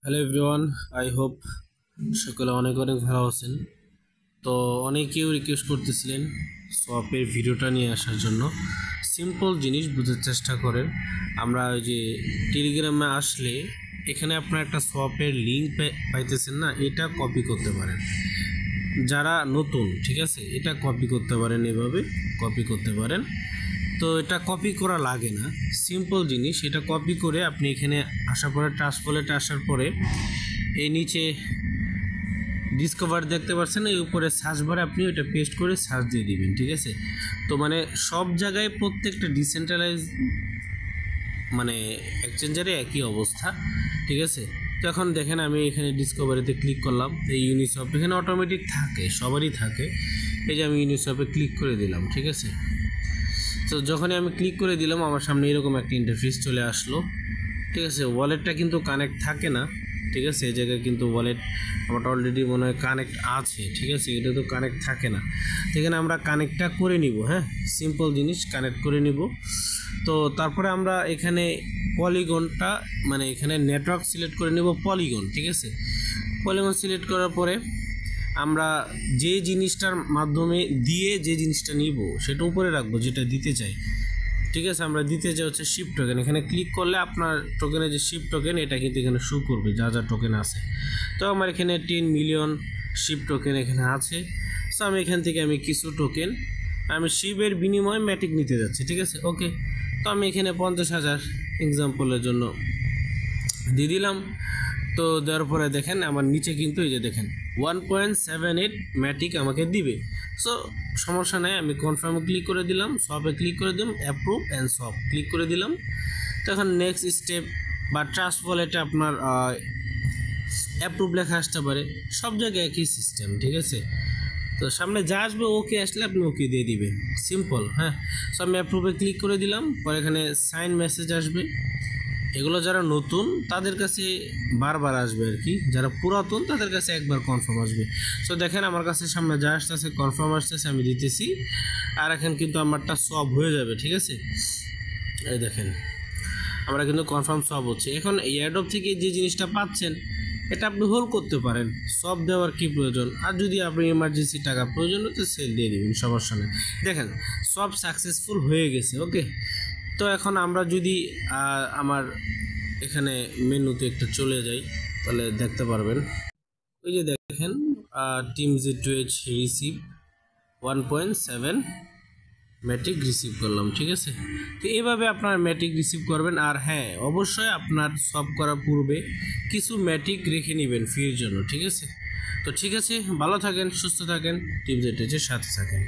Hello everyone, I hope সকলে অনেক অনেক ভালো আছেন। তো অনেকেও রিকোয়েস্ট করতেছিলেন সোয়াপের ভিডিওটা নিয়ে আসার জন্য। সিম্পল জিনিস বুঝার চেষ্টা করেন। আমরা ওই যে টেলিগ্রামে আসলে এখানে আপনার একটা সোয়াপের লিঙ্ক পাইতেছেন না, এটা কপি করতে পারেন। যারা নতুন, ঠিক আছে, এটা কপি করতে পারেন, এভাবে কপি করতে পারেন। তো এটা কপি করা লাগে না, সিম্পল জিনিস। এটা কপি করে আপনি এখানে আসার পরে ট্রান্সফলেটে আসার পরে এই নিচে ডিসকভার দেখতে পাচ্ছেন, এই উপরে সার্চ বারে আপনি ওটা পেস্ট করে সার্চ দিয়ে দিবেন, ঠিক আছে। তো মানে সব জায়গায় প্রত্যেকটা ডিসেন্ট্রালাইজ মানে এক্সচেঞ্জারে একই অবস্থা, ঠিক আছে। তো এখন দেখেন আমি এখানে ডিসকভারিতে ক্লিক করলাম, এই ইউনিসপ এখানে অটোমেটিক থাকে, সবারই থাকে। এই যে আমি ইউনিসপে ক্লিক করে দিলাম, ঠিক আছে। তো যখনই আমি ক্লিক করে দিলাম আমার সামনে এরকম একটা ইন্টারফেস চলে আসলো, ঠিক আছে। ওয়ালেটটা কিন্তু কানেক্ট থাকে না, ঠিক আছে। এই জায়গায় কিন্তু ওয়ালেট আমার অলরেডি মনে হয় কানেক্ট আছে, ঠিক আছে। এটা তো কানেক্ট থাকে না, এখানে আমরা কানেক্টটা করে নিব। হ্যাঁ, সিম্পল জিনিস, কানেক্ট করে নিব। তো তারপরে আমরা এখানে পলিগনটা মানে এখানে নেটওয়ার্ক সিলেক্ট করে নেব পলিগন, ঠিক আছে। পলিগন সিলেক্ট করার পরে আমরা যে জিনিসটার মাধ্যমে দিয়ে যে জিনিসটা নিব সেটা উপরে রাখবো, যেটা দিতে চাই, ঠিক আছে। আমরা দিতে চাই হচ্ছে শিপ টোকেন। এখানে ক্লিক করলে আপনার টোকেনের যে শিপ টোকেন এটা কিন্তু এখানে শো করবে, যা যা টোকেন আছে। তো আমার এখানে 10 মিলিয়ন শিপ টোকেন এখানে আছে। সো আমি এখান থেকে কিছু টোকেন আমি শিপের বিনিময়ে ম্যাটিক নিতে যাচ্ছি, ঠিক আছে। ওকে, তো আমি এখানে 50,000 এক্সাম্পলের জন্য দিয়ে দিলাম। তো দেওয়ার পরে দেখেন আমার নিচে কিন্তু এই যে দেখেন 1.78 ম্যাটিক আমাকে দিবে। সো সমস্যা নেই, আমি কনফার্মে ক্লিক করে দিলাম, সবে ক্লিক করে দিলাম, অ্যাপ্রুভ অ্যান্ড সব ক্লিক করে দিলাম। তো এখন নেক্সট স্টেপ বা ট্রাস্ট ওয়ালেটে আপনার অ্যাপ্রুভ লেখা আসতে পারে, সব জায়গায় একই সিস্টেম, ঠিক আছে। তো সামনে যা আসবে ওকে আসলে আপনি ওকে দিয়ে দিবেন, সিম্পল। হ্যাঁ, সো আমি অ্যাপ্রুভে ক্লিক করে দিলাম, পরে এখানে সাইন মেসেজ আসবে। এগুলো যারা নতুন তাদের কাছে বারবার আসবে আর কি, যারা পুরাতন তাদের কাছে একবার কনফার্ম আসবে। সো দেখেন আমার কাছে সামনে যা আসতেছে কনফার্ম আসতেছে, আমি দিতেছি। আর এখন কিন্তু আমারটা সব হয়ে যাবে, ঠিক আছে। এই দেখেন আমরা কিন্তু কনফার্ম সব হচ্ছে। এখন এই অ্যাডব থেকে যে জিনিসটা পাচ্ছেন এটা আপনি হোল্ড করতে পারেন, সব দেওয়ার কি প্রয়োজন। আর যদি আপনি ইমার্জেন্সি টাকা প্রয়োজন হচ্ছে সেল দিয়ে দিবেন, সমস্যা নেই। দেখেন সব সাকসেসফুল হয়ে গেছে। ওকে, তো এখন আমরা যদি আমার এখানে মেনুতে একটু চলে যাই তাহলে দেখতে পারবেন, ওই যে দেখেন team Z2H receive 1.7 matric receive করলাম, ঠিক আছে। তো এইভাবে আপনার ম্যাট্রিক রিসিভ করবেন। আর হ্যাঁ, অবশ্যই আপনার সব করার পূর্বে কিছু ম্যাট্রিক রেখে নেবেন ফির জন্য, ঠিক আছে। তো ঠিক আছে, ভালো থাকেন, সুস্থ থাকেন, টিম Z2H এর সাথে থাকেন।